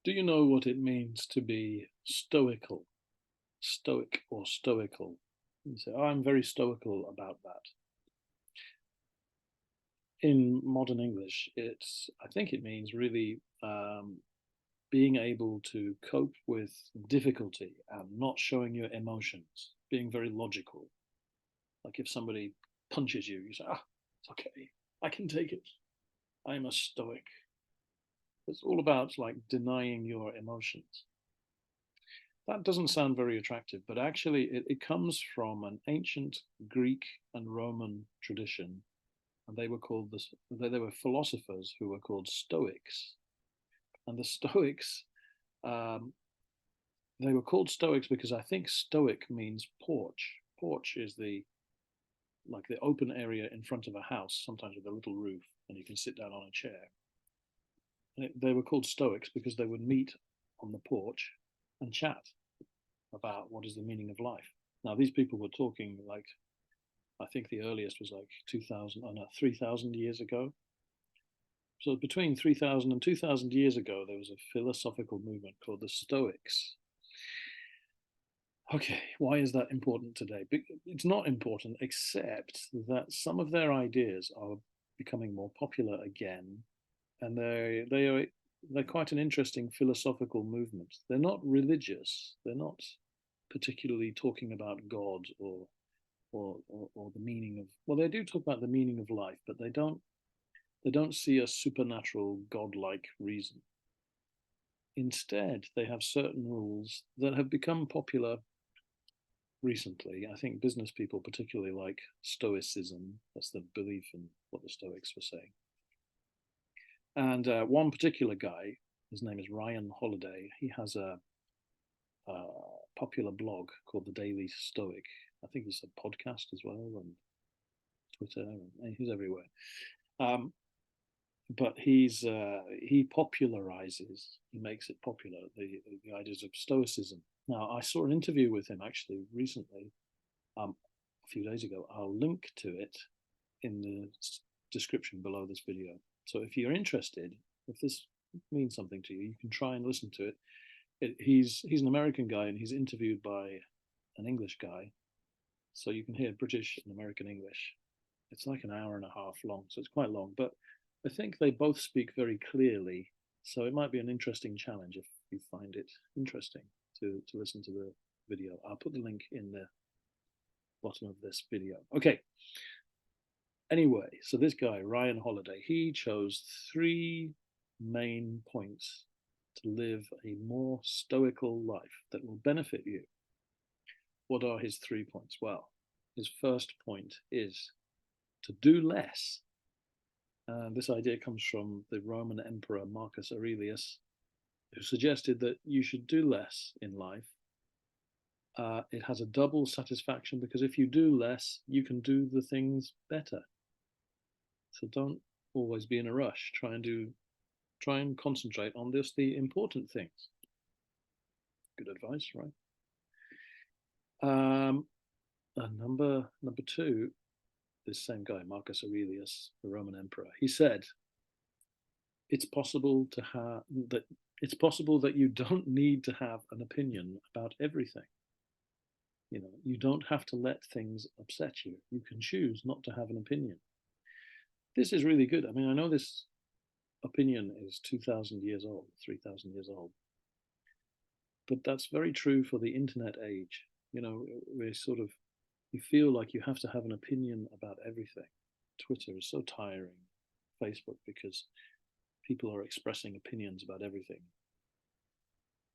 Do you know what it means to be stoical? Stoic or stoical? You say, oh, I'm very stoical about that. In modern English, I think it means really being able to cope with difficulty and not showing your emotions, being very logical. Like if somebody punches you, you say, ah, it's okay. I can take it. I'm a stoic. It's all about like denying your emotions. That doesn't sound very attractive, but actually it comes from an ancient Greek and Roman tradition, and they were called this. They were philosophers who were called Stoics, and the Stoics um, they were called Stoics because I think Stoic means porch. Porch is the like the open area in front of a house, sometimes with a little roof, and you can sit down on a chair. They were called Stoics because they would meet on the porch and chat about what is the meaning of life. Now, these people were talking like, I think the earliest was like 2000, oh no, 3000 years ago. So between 3000 and 2000 years ago, there was a philosophical movement called the Stoics. Okay, why is that important today? It's not important, except that some of their ideas are becoming more popular again, and they're quite an interesting philosophical movement. They're not religious. They're not particularly talking about God or the meaning of. Well, they do talk about the meaning of life, but they don't see a supernatural godlike reason. Instead, they have certain rules that have become popular recently. I think business people particularly like stoicism. That's the belief in what the Stoics were saying. And one particular guy, his name is Ryan Holiday. He has a popular blog called The Daily Stoic. I think it's a podcast as well, and Twitter, and he's everywhere. Um, but he popularizes, he makes it popular, the ideas of Stoicism. Now, I saw an interview with him actually recently, a few days ago. I'll link to it in the description below this video. So if you're interested, if this means something to you, you can try and listen to it. He's an American guy and he's interviewed by an English guy, so you can hear British and American English. It's like an hour and a half long, so it's quite long, but I think they both speak very clearly, so it might be an interesting challenge if you find it interesting to listen to the video. I'll put the link in the bottom of this video. Okay. Anyway, so this guy, Ryan Holiday, he chose three main points to live a more stoical life that will benefit you. What are his 3 points? Well, his first point is to do less. This idea comes from the Roman Emperor Marcus Aurelius, who suggested that you should do less in life. It has a double satisfaction because if you do less, you can do the things better. So don't always be in a rush. Try and concentrate on just the important things. Good advice, right? Number two, this same guy, Marcus Aurelius, the Roman emperor, he said, it's possible that you don't need to have an opinion about everything. You don't have to let things upset you. You can choose not to have an opinion. This is really good. I mean, I know this opinion is 2,000 years old, 3,000 years old, but that's very true for the internet age. We're sort of, you feel like you have to have an opinion about everything. Twitter is so tiring, Facebook, because people are expressing opinions about everything.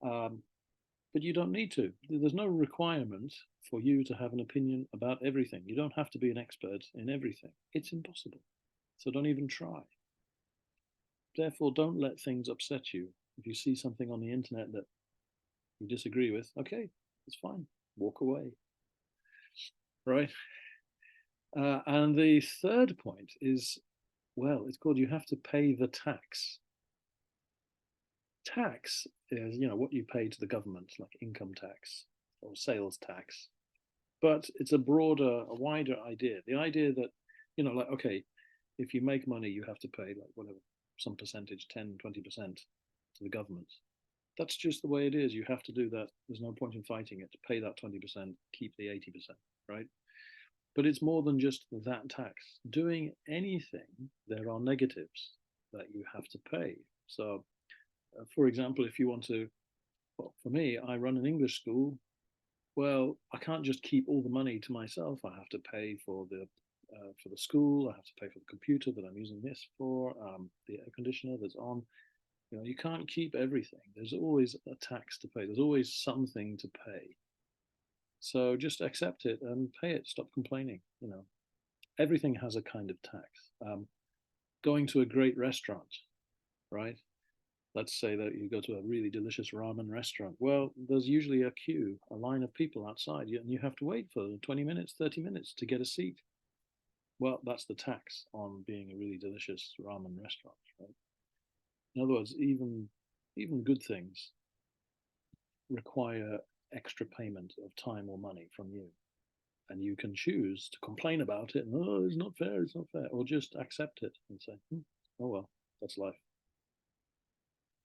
But you don't need to. There's no requirement for you to have an opinion about everything. You don't have to be an expert in everything. It's impossible. So don't even try. Therefore, don't let things upset you. If you see something on the internet that you disagree with, okay, it's fine. Walk away. Right? And the third point is, well, it's called you have to pay the tax. Tax is, what you pay to the government, like income tax or sales tax. But it's a wider idea. The idea that, like, okay, if you make money, you have to pay like whatever, some percentage, 10, 20% to the government. That's just the way it is. You have to do that. There's no point in fighting it. To pay that 20%, keep the 80%, right? But it's more than just that tax. Doing anything, there are negatives that you have to pay. So, for example, if you want to, well, for me, I run an English school. Well, I can't just keep all the money to myself. I have to pay for the school. I have to pay for the computer that I'm using this for, the air conditioner that's on. You know, you can't keep everything. There's always a tax to pay. There's always something to pay. So just accept it and pay it. Stop complaining. You know, everything has a kind of tax. Going to a great restaurant, right? Let's say that you go to a really delicious ramen restaurant. Well, there's usually a queue, a line of people outside, and you have to wait for 20 minutes, 30 minutes to get a seat. Well, that's the tax on being a really delicious ramen restaurant, right? In other words, even good things require extra payment of time or money from you. And you can choose to complain about it and, oh, it's not fair, it's not fair, or just accept it and say, oh, well, that's life.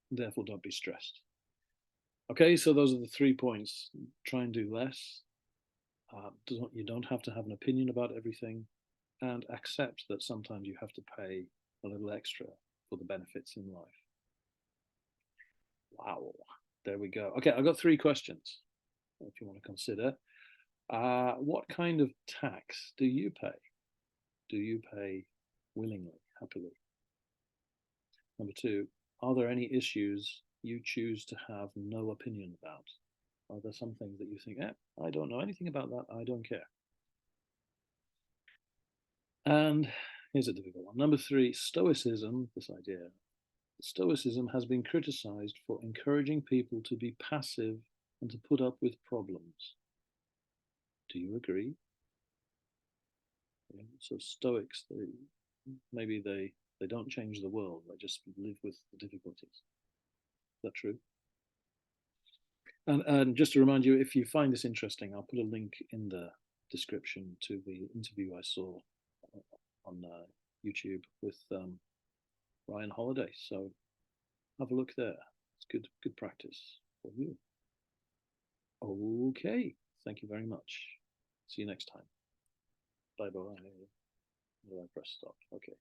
Therefore, don't be stressed. Okay, so those are the 3 points. Try and do less. You don't have to have an opinion about everything, and accept that sometimes you have to pay a little extra for the benefits in life. Wow, there we go. Okay, I've got 3 questions if you want to consider. What kind of tax do you pay? Do you pay willingly, happily? Number 2, are there any issues you choose to have no opinion about? Are there some things that you think, I don't know anything about that, I don't care? And here's a difficult one. Number 3, Stoicism, this idea. Stoicism has been criticized for encouraging people to be passive and to put up with problems. Do you agree? Yeah, so Stoics, maybe they don't change the world, they just live with the difficulties. Is that true? And just to remind you, if you find this interesting, I'll put a link in the description to the interview I saw on YouTube with Ryan Holiday. So have a look there. It's good practice for you. Okay, thank you very much. See you next time. Bye bye. I press stop. Okay.